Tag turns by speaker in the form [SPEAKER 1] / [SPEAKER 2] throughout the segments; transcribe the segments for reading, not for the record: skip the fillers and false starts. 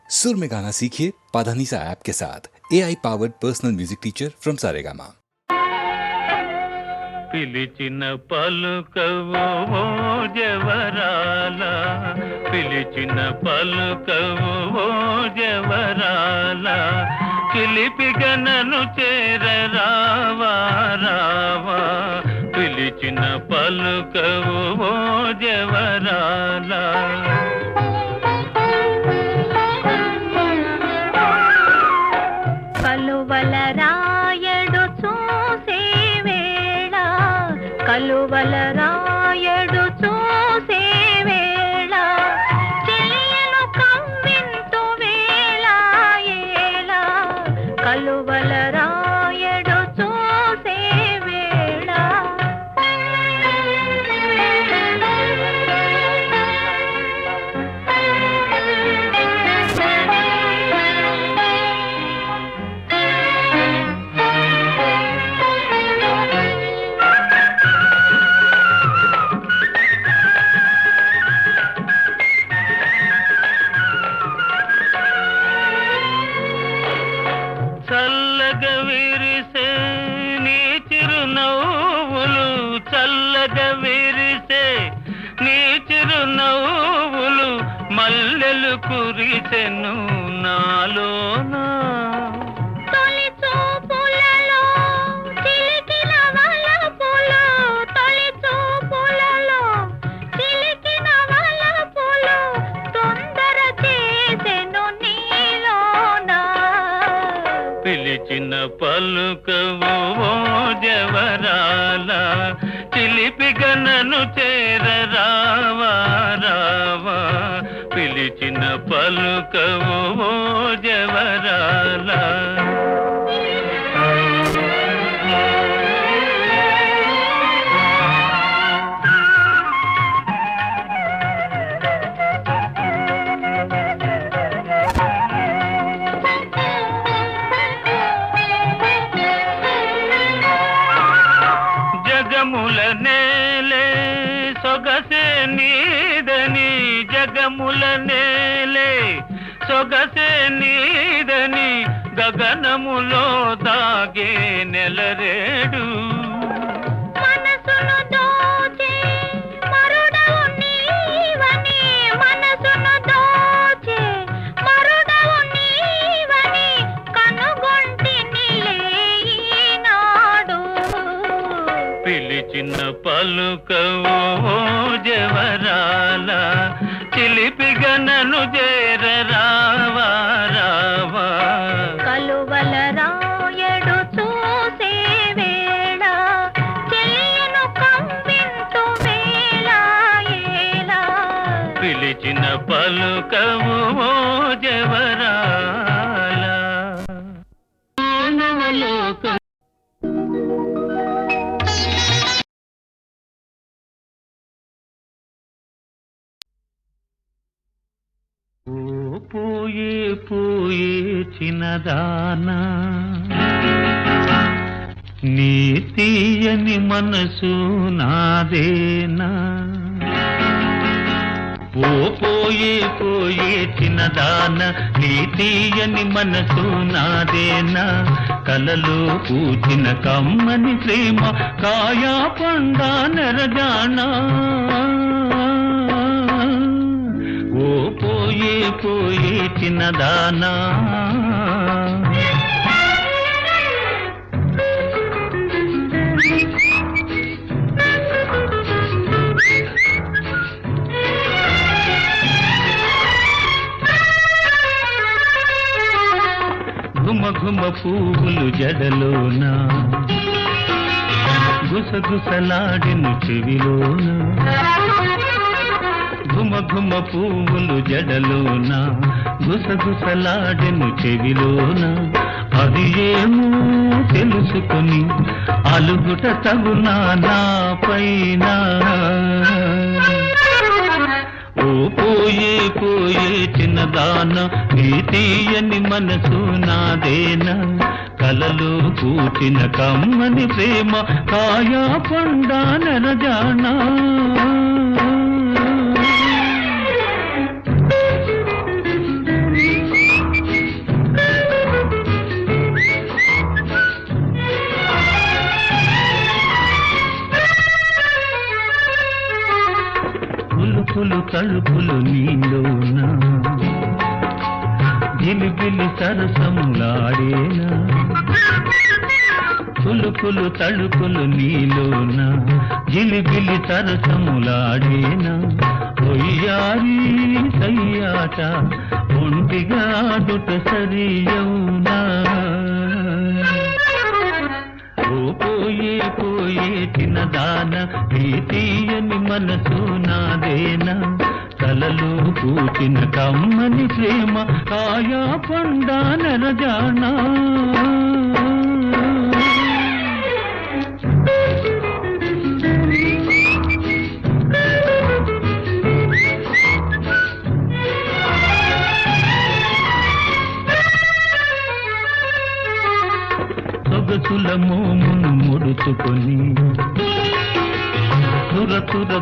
[SPEAKER 1] सुर में गाना सीखिए पाधानीसा ऐप के साथ। AI powered personal music teacher from Saregama.
[SPEAKER 2] పిలిచిన పలుకవు ఓ జవరాల, పిలిచిన పలుకవు ఓ జవరాల, చిలిపిగా నన్ను చేరరావా రావా, పిలిచిన పలుకవు ఓ జవరాల.
[SPEAKER 3] కలువల రాయడు చూసే వేళ, కలువల రాయడు చూసే వేళ, చెలియను కవ్వింతు వేళ ఏళ, కలువల రాయడు చూసే వేళ.
[SPEAKER 2] చల్లగా విరిసే నీ చిరునవ్వులు, చల్లగా విరిసే నీ చిరునవ్వులు, మల్లెలు కురిసెను నాలోనా.
[SPEAKER 3] తొలి చూపులలో చిలికిన వలపులు, తొలి చూపులలో చిలికిన వలపులు, తొందర చేసెను నీలోనా.
[SPEAKER 2] పిలిచిన పలుకవు ఓ జవరాల, చిలిపిగా నన్ను చేరరావా రావా, పిలిచిన పలుకవు ఓ జవరాల. జగముల నేలే సొగసే నీదని, జగముల నేలే సొగసే నీదని, గగనములో దాగే నెలరేడు.
[SPEAKER 3] మనసును దోచే మరుడవు నీవని, మనసును దోచే మరుడవు నీవని, కనుగొంటినిలే ఈనాడు.
[SPEAKER 2] పిలిచిన పలుకవు ఓ జవరాల, చిలిపిగా నన్ను చేరరావా రావా,
[SPEAKER 3] కలువల రాయడు చూసే వేళ, చెలియను కవ్వింతు వేళ ఏళ.
[SPEAKER 2] పిలిచిన పలుకవు ఓ జవరాల. ఓ పోయే పోయే చిన్నదానా, నీ తీయని మనసు నాదేనా. ఓ పోయే పోయే చిన్నదాన, నీ తీయని మనసు నాదేనా, కలలో పూచిన కమ్మని ప్రేమ కాయా పండా నెరజానా. ఓ పోయే పోయే చిన్నదానా. ఘుమ ఘుమ పువ్వులు జడలోన, గుసగుసలాడెను చెవిలోన. ఘుమ ఘుమ పువ్వులు జడలోన, గుసగుసలాడెను చెవిలోన. అది ఏమో తెలుసుకొని అలుగుట తగునా నా పైన. ఓ పోయే పోయే చిన్నదాన, నీ తీయని మనసు నాదేనా, కలలో పూచిన కమ్మని ప్రేమ కాయా పండా నెరజానా. తలుపులు నీలోన జిలిబిలి సరసములాడేనా కులుకులు తలుపులు నీలోన జిలిబిలి సరసములాడేనా ఒయ్యారి సయ్యాట ఒంటిగా దుట సరియౌనా ఓ పోయే పోయే చిన్నదాన తీయని మనసు నాదేనా కలలు పూచిన కమ్మని ప్రేమ ఆయా పండా నరజానా సొగసుల మోమును ముడుచుకొని తుర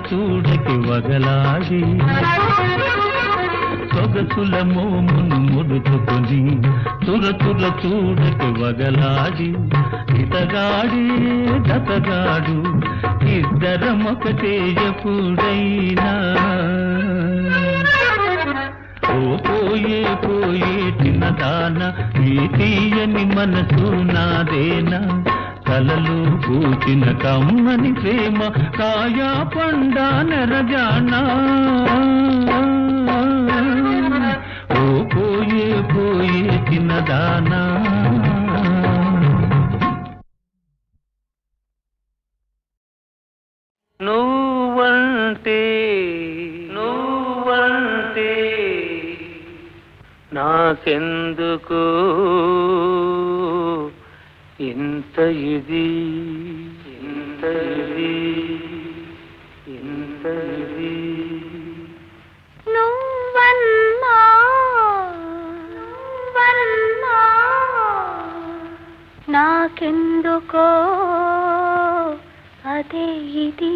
[SPEAKER 2] చూడకి వగలాడి సొగసుల మోమును ముడుచుకొని తుర చూడకి వగలాడి ఇతగాడి దతగాడు ఇద్దరమొకటే ఎప్పుడైనా ఓ పోయే పోయే చిన్నదాన ఈ తీయని మనసు నాదేనా కలలు పూచిన కమ్మని ప్రేమ కాయా పండా నరజానా ఓ పోయే పోయే చిన్నదానా నువ్వంటే నాకెందుకు ఇంత ఇది
[SPEAKER 3] నువ్వన్నా నాకెందుకో అదే ఇది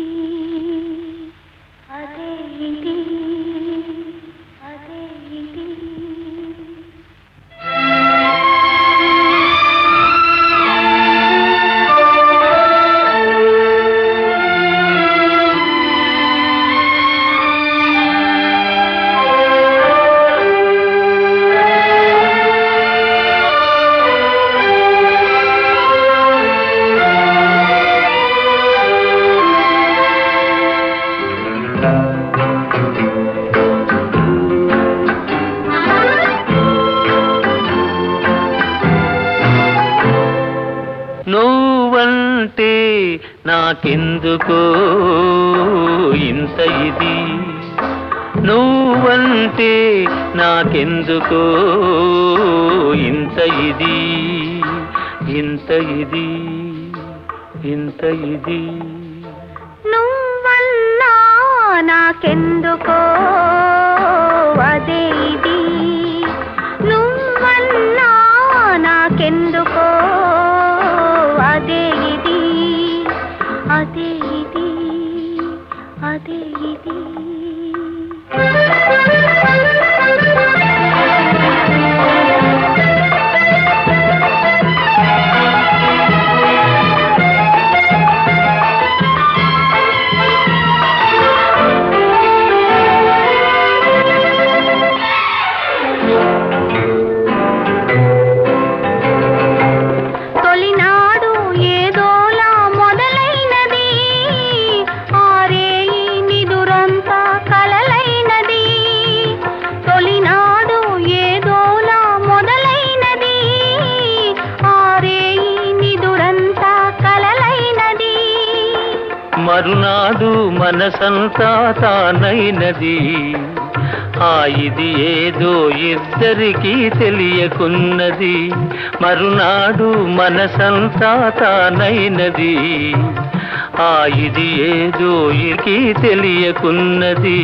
[SPEAKER 2] నువ్వంటే నాకెందుకో ఇంత ఇది నువ్వంటే నాకెందుకో ఇంత ఇది
[SPEAKER 3] నువ్వన్నా నాకెందుకో అదే ఇది నువ్వన్నా నాకెందుకో అదే ఇది తొలినాడు ఏదోలా మొదలైనది ఆరేయి నిదురంతా కలలైనది తొలినాడు ఏదోలా మొదలైనది ఆరేయి నిదురంతా కలలైనది
[SPEAKER 2] మరునాడు మనసంతా తానైనది ఇది ఏదో ఇద్దరికీ తెలియకున్నది మరునాడు మనసంతా తానైనది ఇది ఏదో ఇరికి తెలియకున్నది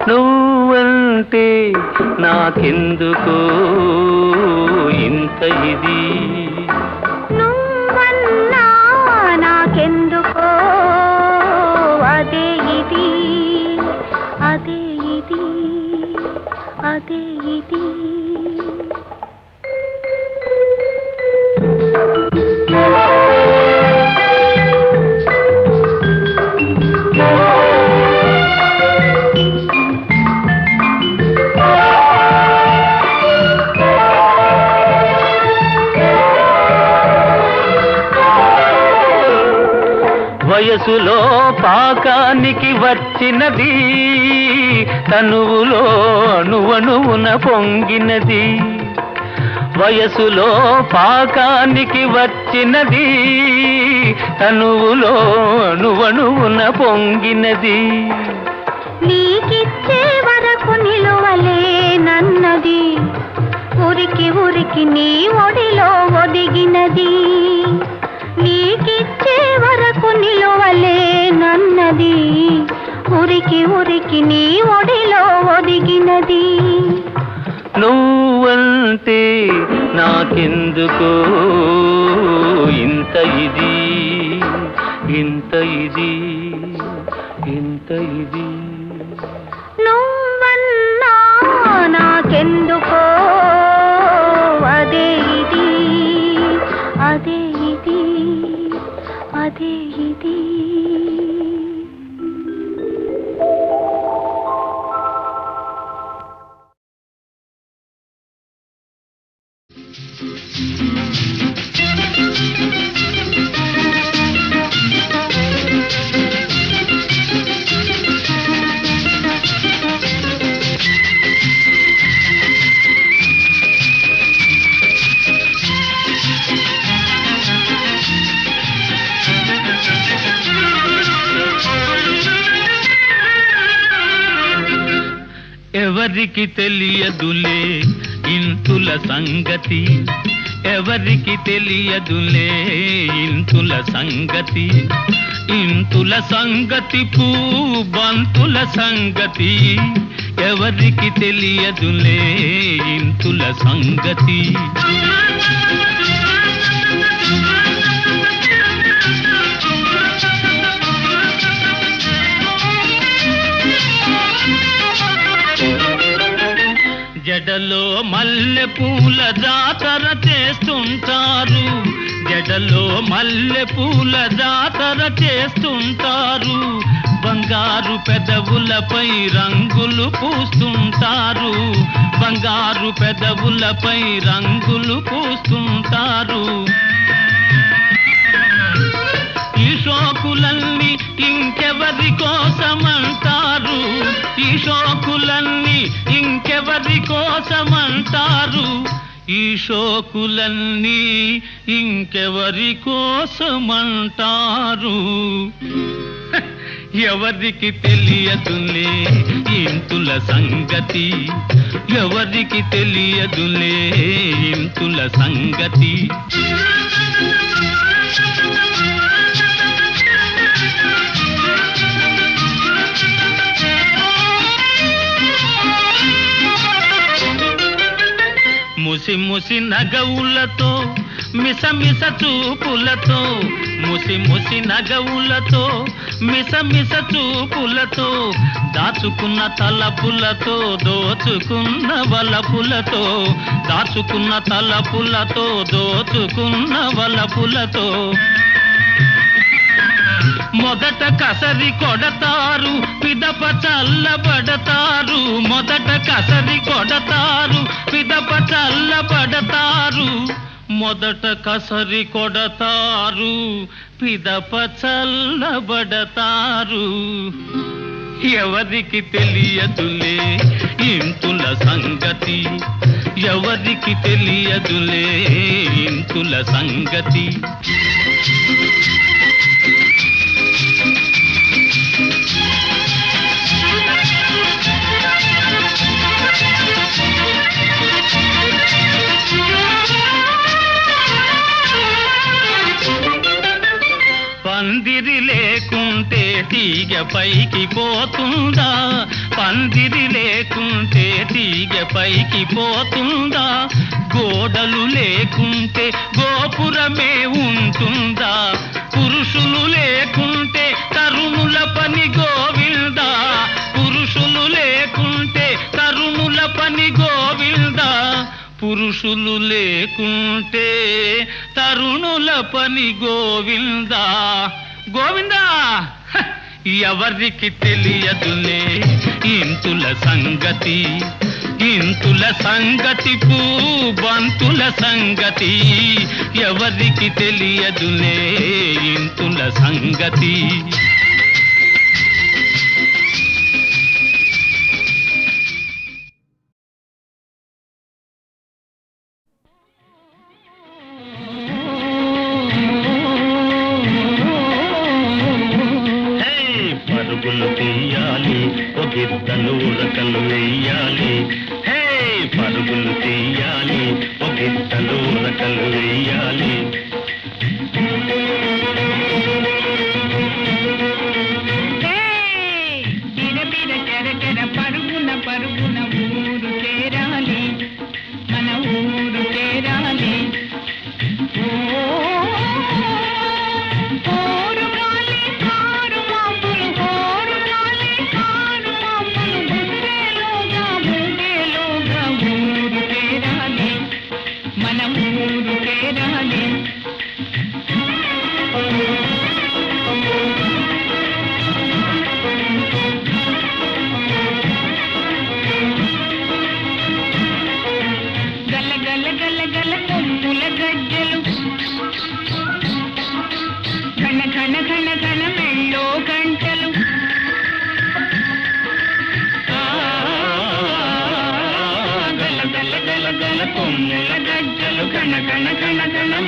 [SPEAKER 2] నువ్వంటే నాకెందుకో ఇంత ఇది
[SPEAKER 3] నువ్వన్నా నాకెందుకో అదే ఇది
[SPEAKER 2] వయసులో పాకానికి వచ్చినది, తనువులో అణువణువున పొంగినది. వయసులో పాకానికి వచ్చినది, తనువులో అణువణువున పొంగినది.
[SPEAKER 3] నీకిచ్చే వరకు నిలువలేనన్నది, ఉరికి ఉరికి నీ ఒడిలో ఒదిగినది. నీకిచ్చే వరకు నిలువలేనన్నది, ఉరికి ఉరికి నీ ఒడిలో ఒదిగినది.
[SPEAKER 2] నువ్వంటే నాకెందుకో ఇంత ఇది, ఇంత ఇది, ఇంత ఇది.
[SPEAKER 3] నువ్వన్నా నాకెందుకో అదే ఇది, అదే ఇది, అదే ఇది.
[SPEAKER 2] ఎవరికి తెలియదులే ఇంతుల సంగతి, ఎవరికి తెలియదులే ఇంతుల సంగతి. ఇంతుల సంగతి బంతుల సంగతి, ఎవరికి తెలియదులే ఇంతుల సంగతి. జడలో మల్లె పూల జాతర చేస్తుంటారు, జడలో మల్లె పూల జాతర చేస్తుంటారు. బంగారు పెదవులపై రంగులు పూస్తుంటారు, బంగారు పెదవులపై రంగులు పూస్తుంటారు. ఈ షోకులన్నీ ఇంకెవరి కోసమంటారు, ఈ షోకులన్నీ ఇంకెవరి కోసమంటారు. ఈ షోకులన్నీ ఇంకెవరి కోసమంటారు. ఎవరికి తెలియదులే ఇంతుల సంగతి, ఎవరికి తెలియదులే ఇంతుల సంగతి. ముసి ముసి నగవులతో మిసమిస చూపులతో, ముసి ముసి నగవులతో మిసమిస చూపులతో, దాచుకున్న తలపులతో దోచుకున్న వలపులతో, దాచుకున్న తలపులతో దోచుకున్న వలపులతో. మొదట కసరి కొడతారు, పిదప చల్లబడతారు. మొదట కసరి కొడతారు, పిదప చల్లబడతారు. మొదట కసరి కొడతారు, పిదప చల్లబడతారు. ఎవరికి తెలియదులే ఇంతుల సంగతి, ఎవరికి తెలియదులే ఇంతుల సంగతి. పందిరి లేకుంటే తీగ పైకి పోతుందా, పందిరి లేకుంటే తీగ పైకి పోతుందా. గోడలు లేకుంటే గోపురమే ఉంటుందా, పురుషులు లేకుంటే తరుణుల పని గోవిందా, పురుషులు లేకుంటే తరుణుల పని గోవిందా. పురుషులు లేకుంటే తరుణుల పని గోవిందా, గోవిందా. ఎవరికి తెలియదులే ఇంతుల సంగతి, ఇంతుల సంగతి బంతుల సంగతి ఎవరికి తెలియదులే ఇంతుల సంగతి. పరుగులు తీయాలి ఒగిద్దలు ఉరకలు వేయాలి. హే పరుగులు తీయాలి ఒగిద్దలు ఉరకలు వేయాలి.
[SPEAKER 4] బిరబిర చెరచెర పరుగున పరుగున ఊరు చేరాలి, మన ఊరు చేరాలి.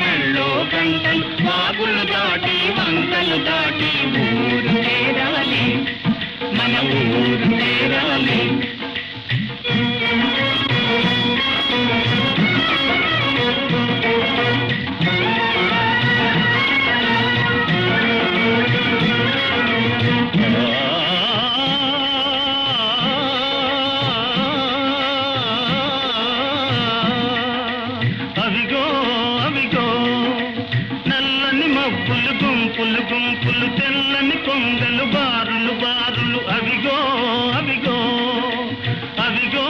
[SPEAKER 4] మెళ్ళో గంటలు వాగులు దాటి వంకలు దాటి ఊరు చేరాలి, మన ఊరు చేరాలి. గుంపులు గుంపులు తెల్లని కొంగలు బారులు బారులు అవిగో అవిగో అవిగో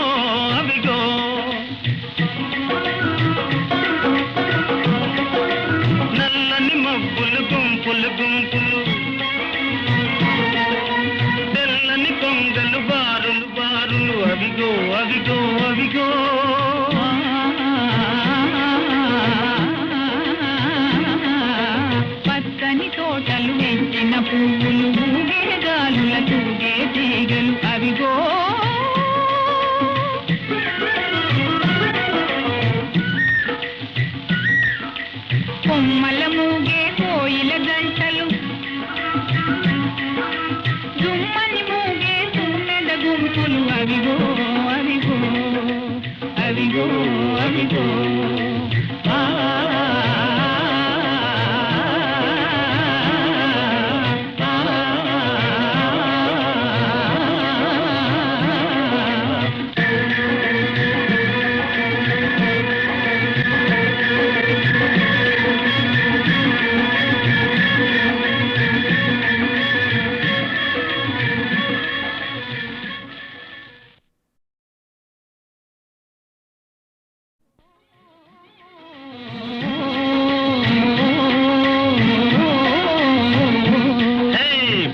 [SPEAKER 4] అవిగో. నల్లని మబ్బులు గుంపులు గుంపులు తెల్లని కొంగలు బారులు బారులు అవిగో అవిగో అవిగో. తోటలు వెంచిన పువ్వులు ఊగే గాలుల తూగే తీగలు అవిగో. కొమ్మల మూగే కోయిల గంటలు దుమ్మని మూగే తుమ్మెద గుంపులు అవిగో అవిగో అవిగో అవిగో.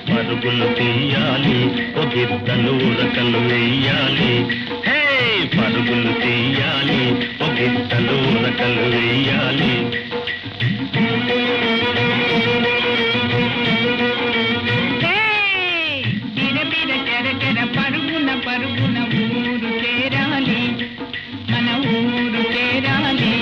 [SPEAKER 4] పరుగులు తీయాలి ఒగిద్దలు ఉరకలు వేయాలి. హే పరుగులు తీయాలి ఒగిద్దలు ఉరకలు వేయాలి. బిరబిర చెరచెర పరుగున పరుగున ఊరు చేరాలి, మన ఊరు చేరాలి.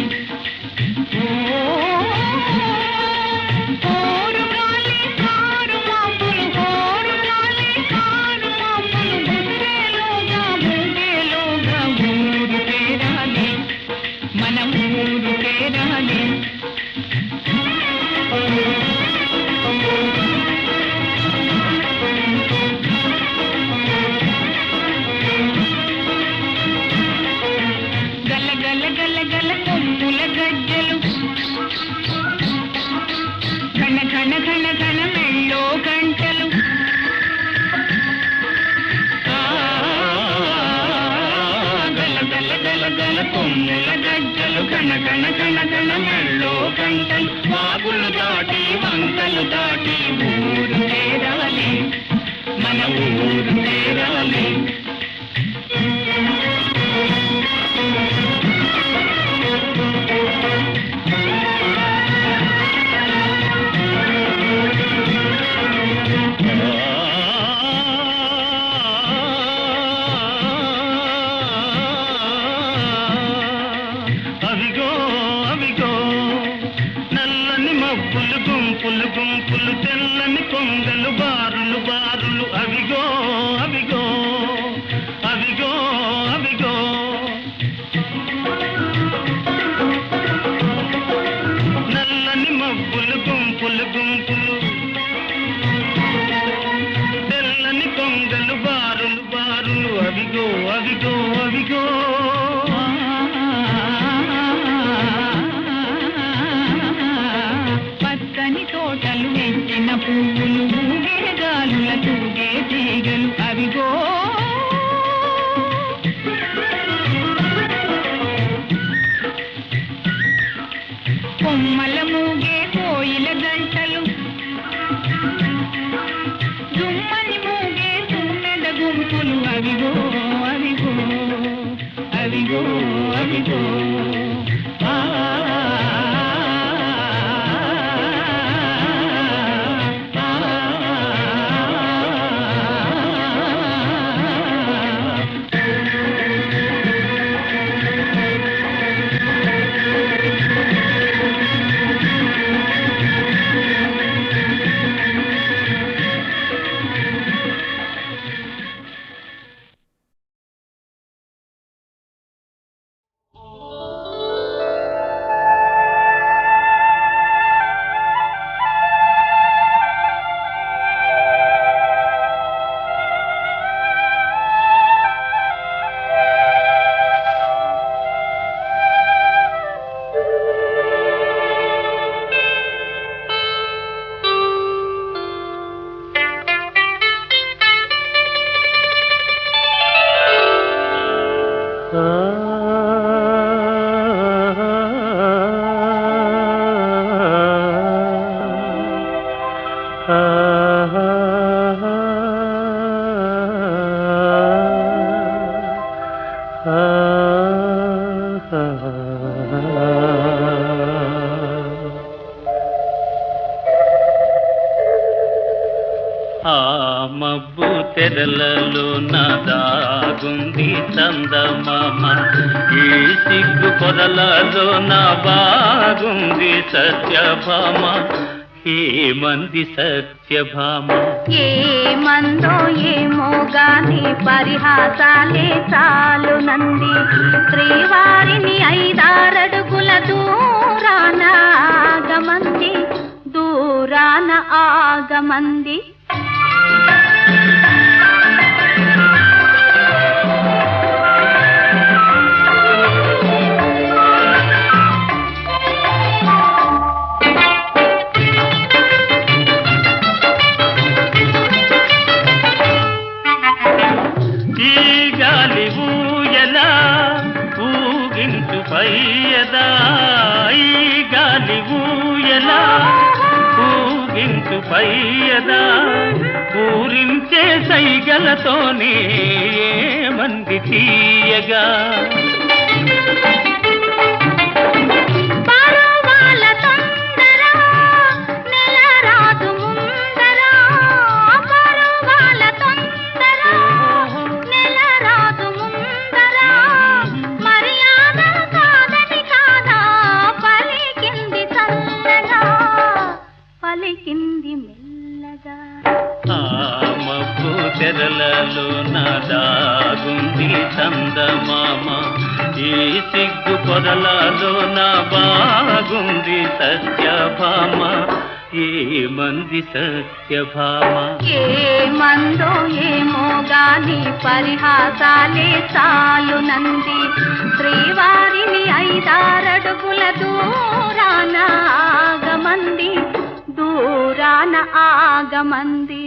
[SPEAKER 4] కొమ్ముల గజ్జలు గణ గణ గణ గణ మెళ్ళో గంటలు వాగులు దాటి వంకలు దాటి ఊరు చేరాలి, మన ఊరు చేరాలి. కొమ్మల మూగే కోయిల గంటలు దుమ్మని మూగే తుమ్మెద గుంపులు అవిగో అవిగో అవిగో అవిగో
[SPEAKER 2] మబ్బు తెరలలో నాదాగుంది చందమామ ఈ సిగ్గు పొదలలో నా బాగుంది సత్యభామ ఏమంది సత్యభామ
[SPEAKER 3] ఏమందో ఏమో గాని పరిహాసాలే చాలు నంది శ్రీవారిని 5-6 అడుగుల దూరాన ఆగమంది దూరాన ఆగమంది
[SPEAKER 2] పయ్యదా ఈ గాలి ఊయలా ఊగించు పయ్యదా ఊరించే సైగలతోనే మంది తీయగా తెరలలో నాదాగుంది చందమామ ఈ సిగ్గు పొదలలో నా బాగుంది సత్యభామ ఏమంది సత్యభామ
[SPEAKER 3] ఏమందో ఏమో గాని పరిహాసాలే చాలు నంది శ్రీవారిని 5-6 అడుగుల దూరాన ఆగమంది దూరాన ఆగమంది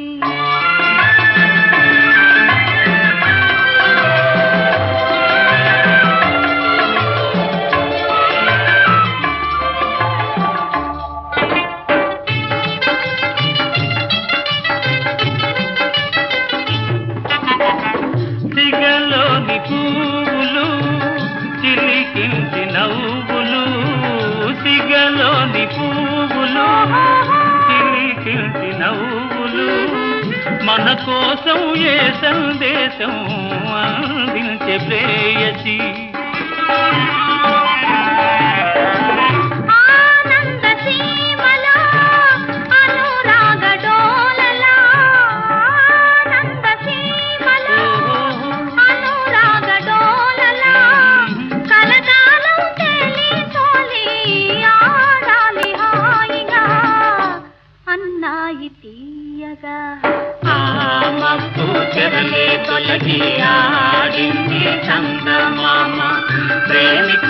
[SPEAKER 2] సిగలోని పువ్వులు చిలికించి నవ్వులు సిగలోని పువ్వులు చిలికించి నవ్వులు మన కోసం ఏ సందేశం అందించే ప్రేయసి తెరలే తొలగి ఆడింది చందమామ ప్రేమిక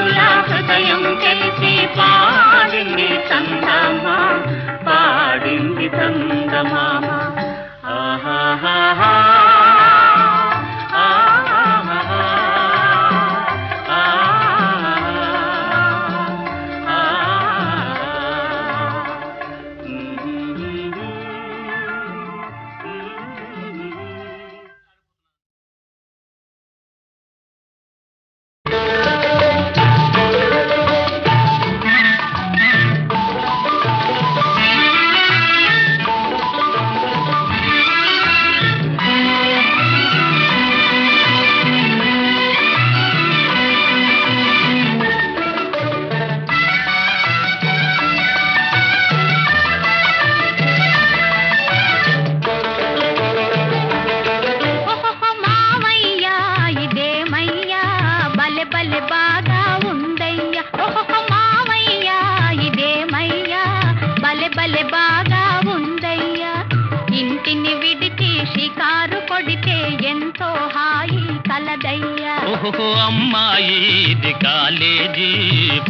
[SPEAKER 2] ఓహో అమ్మాయి ఇది కాలేజీ,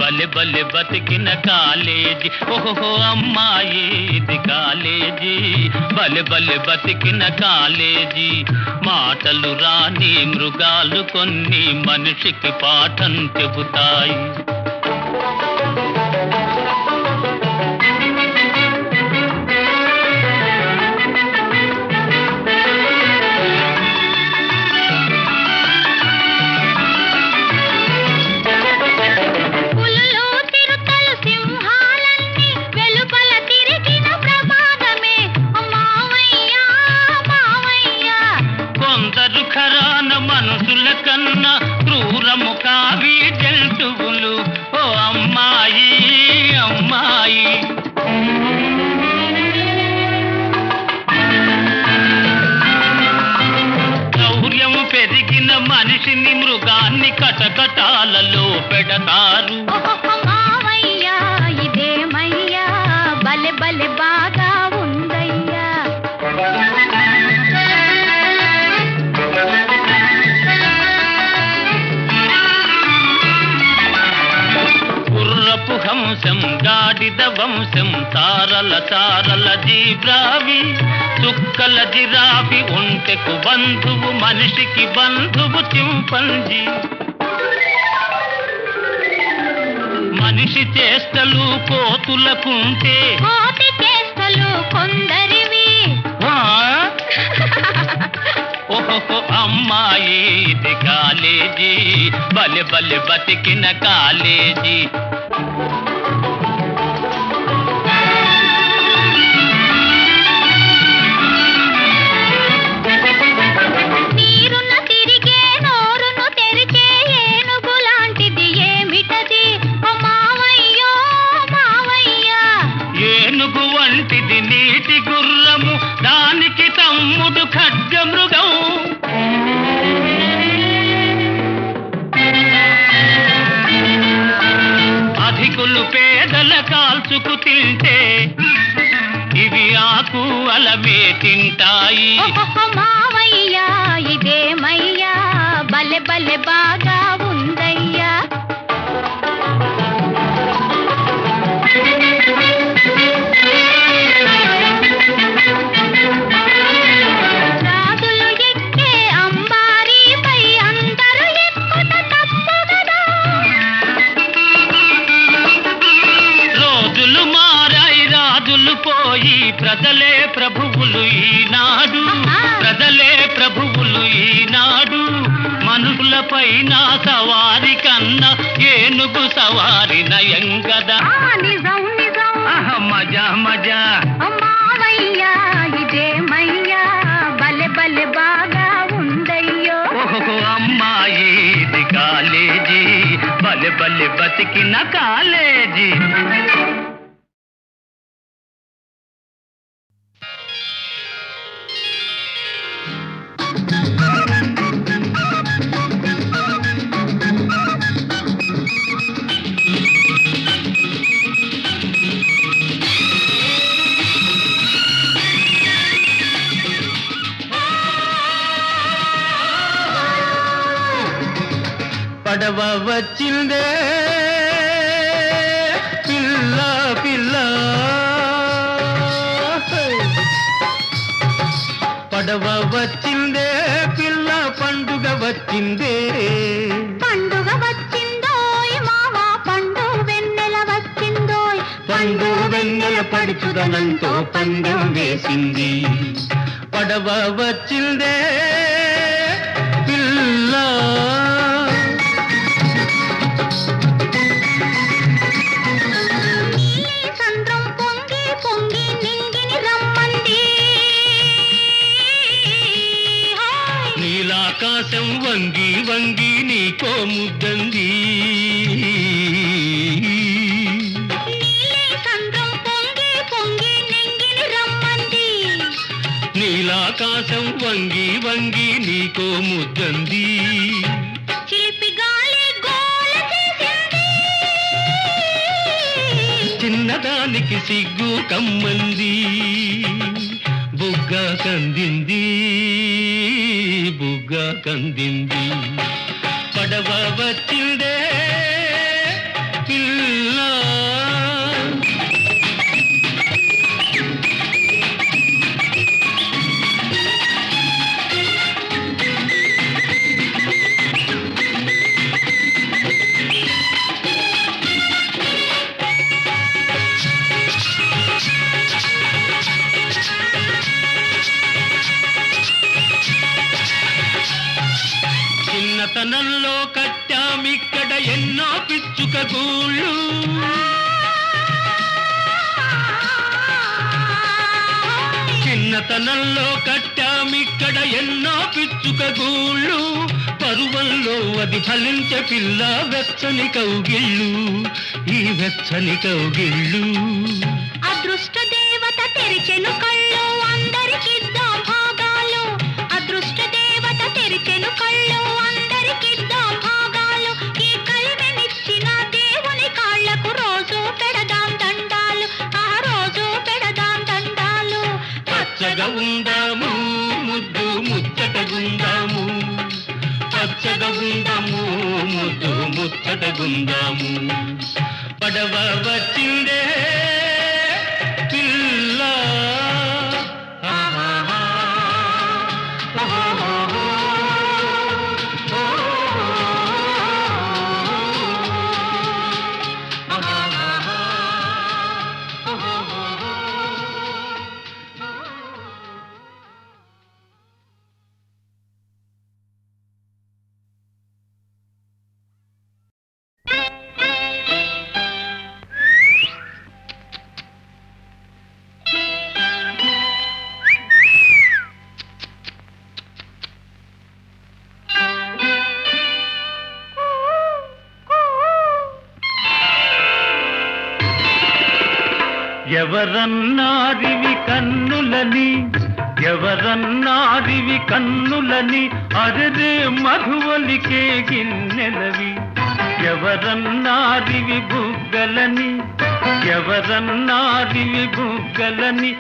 [SPEAKER 2] బలె బలె బతికిన కాలేజీ. ఓహో అమ్మాయి ఇది కాలేజీ, బలె బలె బతికిన కాలేజీ. మాటలు రాని మృగాలు కొన్ని మనిషికి పాఠం చెబుతాయి. మనుషుల కన్నా క్రూరము కావి జంతువులు. ఓ అమ్మాయి అమ్మాయి, శౌర్యము పెరిగిన మనిషిని మృగాన్ని కటకటాలలో పెడతారు.
[SPEAKER 3] ఇదేమయ్యా బలె బలె బాగా ఉందయ్యా.
[SPEAKER 2] హంసం గాడిద వంశం తారల తారల జీబ్రావి, చుక్కల జిరాఫీ ఒంటెకు బంధువు మనిషికి బంధువు చింపంజీ. మనిషి చేష్టలు కోతులకుంటే
[SPEAKER 3] కోతి చేష్టలు కొందరివి.
[SPEAKER 2] ఓహో అమ్మాయి ఇది కాలేజీ, బలె బలె బతికిన కాలేజీ.
[SPEAKER 3] నీరున తిరిగే నోరును తెరిచే ఏనుగు లాంటిది ఏమిటది? మావయ్యో మావయ్యా,
[SPEAKER 2] ఏనుగు వంటిది నీటి గుర్రము, దానికి తమ్ముడు ఖడ్గమృగం. అధికులు పేదల కాల్చుకు తింటే ఇవి ఆకు అలవే తింటాయి.
[SPEAKER 3] మావయ్యా ఇదేమయ్యా బలె బలె బాగా ఉందయ్యా. రాజులు ఎక్కే అంబారీపై అందరూ ఎక్కుట తప్పు కదా.
[SPEAKER 2] రోజులు మారాయి రాజులు పోయి, ప్రజలే ప్రభువులు ఈనాడు. ప్రజలే ప్రభువులు ఈనాడు. మనుషులపైన సవారి కన్నా ఏనుగు సవారి నయం గదా.
[SPEAKER 3] నిజం నిజం
[SPEAKER 2] మజా మజా.
[SPEAKER 3] మావయ్యా ఇదేమయ్యా బలె బలె బాగా ఉందయ్యో.
[SPEAKER 2] ఓహో అమ్మాయి ఇది కాలేజీ, బలె బలె బతికిన కాలేజీ. పడవ వచ్చిందే పిల్ల పిల్ల, పడవ వచ్చిందే పిల్ల, పండుగ వచ్చిందే.
[SPEAKER 3] పండుగ వచ్చిందోయ్ మావా, పండు వెన్నెల వచ్చిందోయ్.
[SPEAKER 2] పండు వెన్నెల పడుచుదనంతో పందెం వేసింది. పడవ వచ్చిందే పిల్ల.
[SPEAKER 3] సంద్రం పొంగి పొంగి నింగిని రమ్మంది.
[SPEAKER 2] నీలాకాశం వంగి వంగి నీకో ముద్దంది.
[SPEAKER 3] సంద్రం పొంగి పొంగి నింగిని రమ్మంది.
[SPEAKER 2] నీలాకాశం వంగి వంగి నీకో ముద్దంది.
[SPEAKER 3] చిలిపి గాలి గోల చేసింది.
[SPEAKER 2] చిన్నదానికి సిగ్గు కమ్మంది. బుగ్గ కందింది బుగ్గ కందింది. పడవ వచ్చిందే పిల్ల. చిన్నతనంలో కట్టామిక్కడ ఎన్నో పిచ్చుక గూళ్ళు. చిన్నతనంలో కట్టామిక్కడ ఎన్నో పిచ్చుక గూళ్ళు. పరువంలో అది ఫలించే పిల్ల వెచ్చని కౌగిళ్ళు, ఈ వెచ్చని కౌగిళ్ళు.
[SPEAKER 3] అదృష్ట దేవత తెరిచెను కళ్ళు అందరికిద్దాం భాగాలు. అదృష్ట దేవత తెరిచెను కళ్ళు అందరికిద్దాం భాగాలు. ఈ కలిమెనిచ్చిన దేవుని కాళ్లకు రోజు పెడదాం దండాలు, ఆ రోజు పెడదాం దండాలు.
[SPEAKER 2] పచ్చగా ఉందాము ముద్దు ముచ్చటగుందాము, పచ్చగా ఉందాము ముద్దు ముచ్చటగుందాము. పడవ వచ్చిందే పిల్ల. ఆహాహా. ఓహోహో. ఆహాహా. ఓహోహో.
[SPEAKER 5] ఎవరన్నారివి కన్నులని, ఎవరన్నారివి కన్నులని, అరెరే మధువలికే గిన్నెలవి. ఎవరన్నారివి బుగ్గలని, ఎవరన్నారివి బుగ్గలని,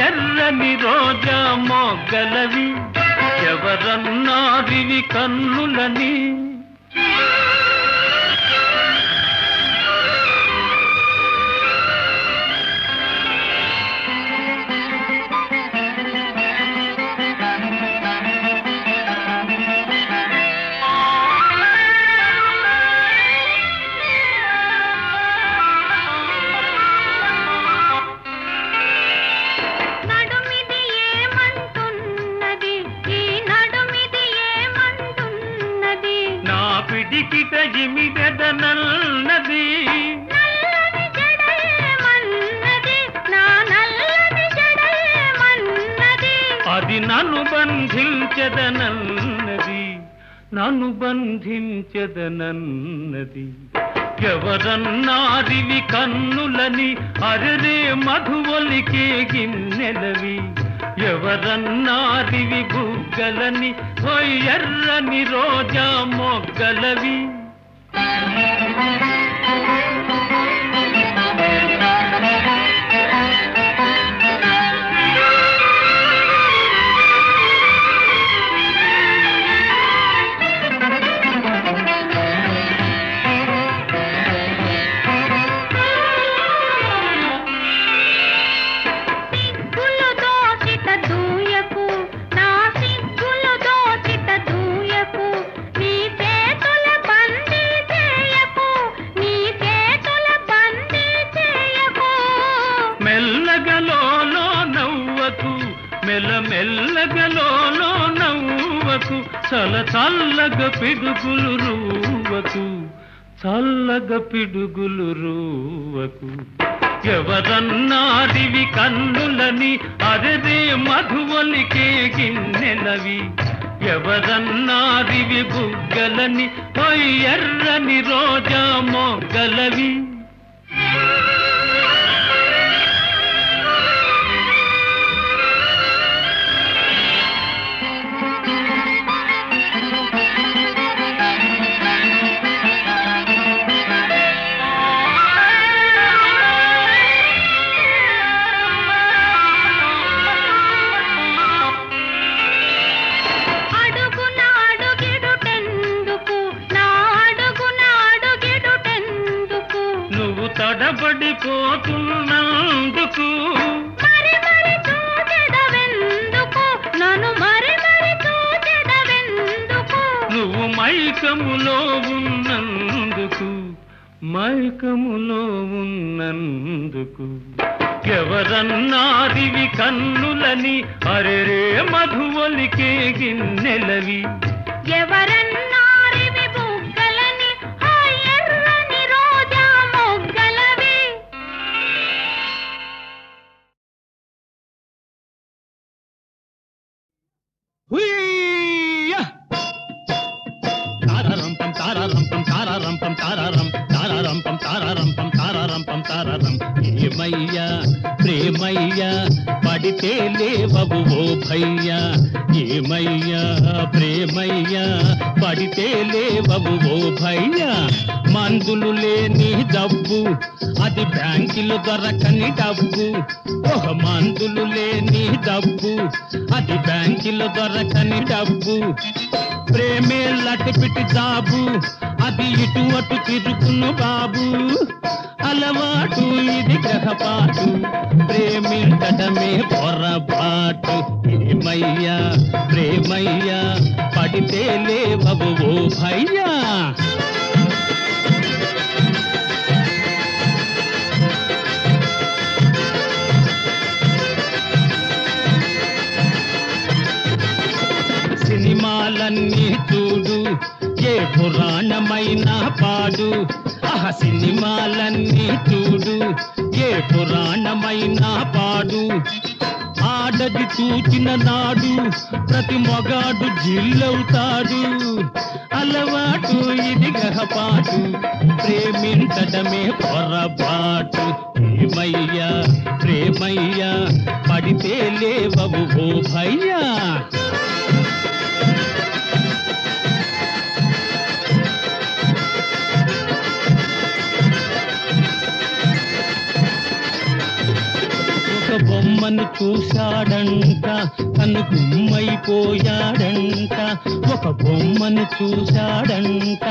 [SPEAKER 5] ఎర్రని రోజా మొగ్గలవి. ఎవరన్నారివి కన్నులని.
[SPEAKER 3] నడుమిది ఏమంటున్నది, ఈ నడుమిది ఏమంటున్నది.
[SPEAKER 5] నా పిడికిట ఇమిదెదనన్నది,
[SPEAKER 3] నల్లని జడేమన్నది, నా నల్లని జడేమన్నది.
[SPEAKER 5] అది నన్ను బంధించదనన్నది, నన్ను బంధించదనన్నది. ఎవరన్నారివి కన్నులని, అరెరే మధువలికే గిన్నెలవి. ఎవరన్నారివి బుగ్గలని, ఎర్రని రోజా మొగ్గలవి.
[SPEAKER 3] సిగ్గులు దోచిట దూయకు, నా సిగ్గులు దోచిట దూయకు. నీ చేతుల బందీ చేయకు, నీ చేతుల బందీ చేయకు.
[SPEAKER 5] మెల్లగలోలో నవ్వకు, మెల్లమెల్లగలో నవ్వకు, చల్లగా పిడుగులు రూవకు, చల్లగా పిడుగులు రూవకు. ఎవరన్నారివి కన్నులని, అరెరే మధువలికే గిన్నెలవి. ఎవరన్నారివి బుగ్గలని, ఎర్రని రోజా మొగ్గలవి.
[SPEAKER 3] అడుగున అడుగిడుటెందుకు,
[SPEAKER 5] తడబడిపోతున్నందుకు
[SPEAKER 3] మరి మరి చూచెదవెందుకు నన్ను మరి మరి చూచెదవెందుకు
[SPEAKER 5] నువ్వు మైకములో ఉన్నందుకు మైకములో ఉన్నందుకు ఎవరన్నారివి కన్నులని అరెరే మధువలికే గిన్నెలవి
[SPEAKER 3] ఎవరన్నారివి బుగ్గలని ఆ ఎర్రని రోజా మొగ్గలవి
[SPEAKER 2] తారారంపం తారారంపం తారారంపం తారారం తారారంపం తారారంపం తారారంపం తారారం ఏమయ్యా ప్రేమయ్యా పడితే లేవవు ఓ భయ్యా ఏమయ్యా ప్రేమయ్యా పడితే లేవవు ఓ భయ్యా మందులు లేని డబ్బు అది బ్యాంకులు దొరకని డబ్బు ఒక మందులు లేని డబ్బు అది బ్యాంకులు దొరకని డబ్బు ప్రేమే లటిపిటి జాబు అది ఇటు అటు తిరుగును బాబు అలవాటు ఇది గ్రహపాటు ప్రేమించటమే పొరపాటు ఏమయ్యా ప్రేమయ్యా పడితే లేవవు ఓ భయ్యా సినిమాలన్నీ చూడు ఏ పురాణమైనా పాడు సినిమాలన్నీ చూడు ఏ పురాణమైనా పాడు ఆడది చూచిన నాడు ప్రతి మొగాడు జిల్లవుతాడు అలవాటు ఇది గ్రహపాటు ప్రేమించటమే పొరపాటు ఏమయ్యా ప్రేమయ్యా పడితే లేవవు ఓ భయ్యా బొమ్మను చూశాడంట తను గుమ్మైపోయాడంట ఒక బొమ్మను చూశాడంట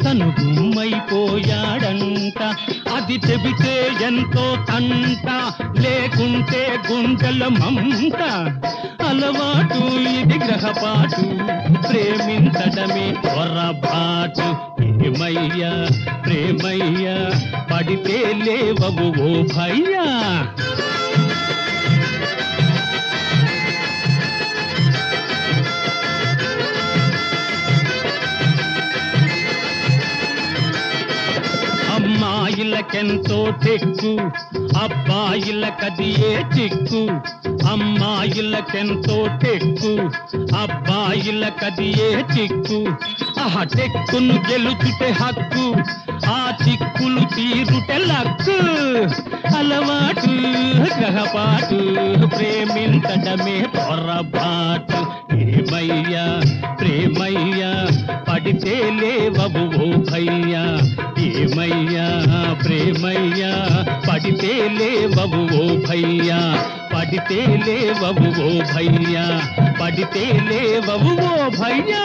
[SPEAKER 2] తను గుమ్మైపోయాడంట అది చెబితే ఎంతో తంట లేకుంటే గుండెల మమత అలవాటు ఇది గ్రహపాటు ప్రేమించడమే పొరపాటు ఏమయ్యా ప్రేమయ్యా పడితే లేవవు ఓ భయ్యా అమ్మాయిలకెంతో టెక్కు అబ్బాయిలకది ఏ చిక్కు అమ్మాయిలకెంతో టెక్కు అబ్బాయిలకది ఏ చిక్కు ఆ టెక్కును గెలుచుటే హక్కు ఆ చిక్కులు తీరుటే లక్కు అలవాటు గ్రహపాటు ప్రేమించడమే పొరపాటు ఏమయ్యా ప్రేమయ్యా పడితే లేవవు ఓ భయ్యా ఏమయ్యా ప్రేమయ్యా పడితే లేవవు ఓ భయ్యా పడితే లేవవు ఓ భయ్యా పడితే లేవవు ఓ భయ్యా